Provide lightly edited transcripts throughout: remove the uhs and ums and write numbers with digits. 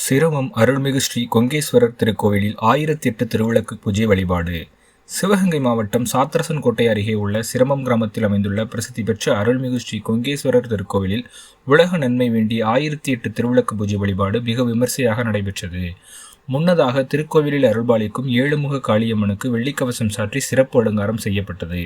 சிரமம் அருள்மிகு ஸ்ரீ கொங்கேஸ்வரர் திருக்கோவிலில் 1008 திருவிளக்கு பூஜை வழிபாடு. சிவகங்கை மாவட்டம் சாத்தரசன் கோட்டை அருகே உள்ள சிரமம் கிராமத்தில் அமைந்துள்ள பிரசித்தி பெற்ற அருள்மிகு ஸ்ரீ கொங்கேஸ்வரர் திருக்கோவிலில் உலக நன்மை வேண்டி 1008 திருவிளக்கு பூஜை வழிபாடு மிக விமர்சையாக நடைபெற்றது. முன்னதாக திருக்கோவிலில் அருள்பாலிக்கும் ஏழுமுக காளியம்மனுக்கு வெள்ளிக்கவசம் சாற்றி சிறப்பு அலங்காரம் செய்யப்பட்டது.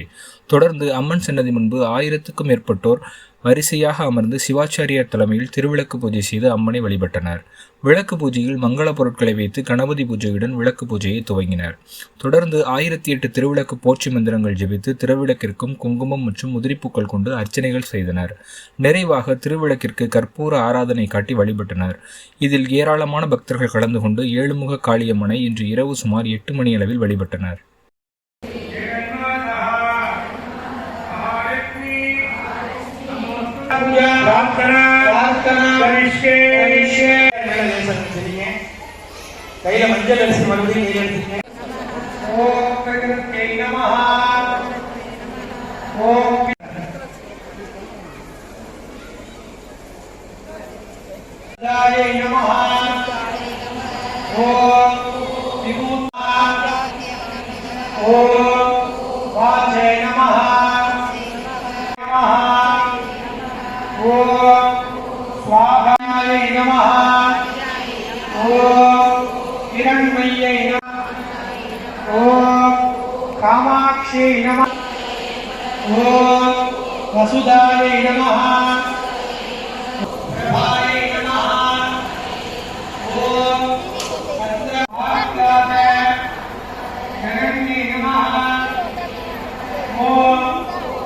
தொடர்ந்து அம்மன் சன்னதி முன்பு 1000க்கும் மேற்பட்டோர் வரிசையாக அமர்ந்து சிவாச்சாரியார் தலைமையில் திருவிளக்கு பூஜை செய்து அம்மனை வழிபட்டனர். விளக்கு பூஜையில் மங்கள பொருட்களை வைத்து கணபதி பூஜையுடன் விளக்கு பூஜையை துவங்கினர். தொடர்ந்து 1008 திருவிளக்கு போற்றி மந்திரங்கள் ஜெபித்து திருவிளக்கிற்கும் குங்குமம் மற்றும் உதிரிப்பூக்கள் கொண்டு அர்ச்சனைகள் செய்தனர். நிறைவாக திருவிளக்கிற்கு கற்பூர ஆராதனை காட்டி வழிபட்டனர். இதில் ஏராளமான பக்தர்கள் கலந்து கொண்டு ஏழுமுக காளியம்மனை இன்று இரவு சுமார் 8 மணி அளவில் வழிபட்டனர். கையில மஞ்சள் அரிசி மறுபடியும் நீர் எடுத்துக்கங்க. ஓம் பிரகிருத்யை நமஹ. ஓம் தாயை நமஹ. ஓம் விபூதாய ஓம் வாசே நமஹ. ஓம் ஸ்வாகாயை நமஹ. ஓம் हिरण्मय्यै नमः. ओम कामाक्षै नमः. ओम वसुधायै नमः. प्रभायै नमः. ओम भद्रभाग्याय शरण्ये नमः. ओम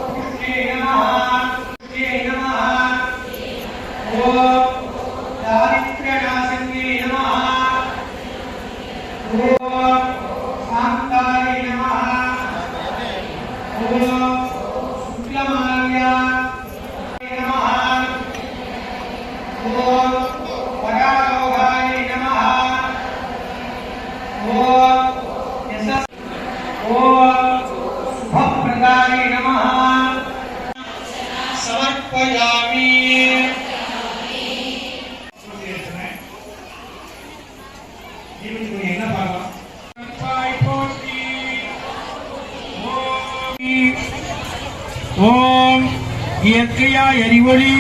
पुष्टे नमः. पुष्टे नमः. ओम दारिद्र्यनाशिन्ये नमः. ओम शांताय नमः. ओम शुक्लमाल्याय नमः. ओम परालोकाय नमः. ओम यशस् ओम शुभप्रदाय नमः. समर्पयामि. ஓம் இயற்கையாய் அறிவொளி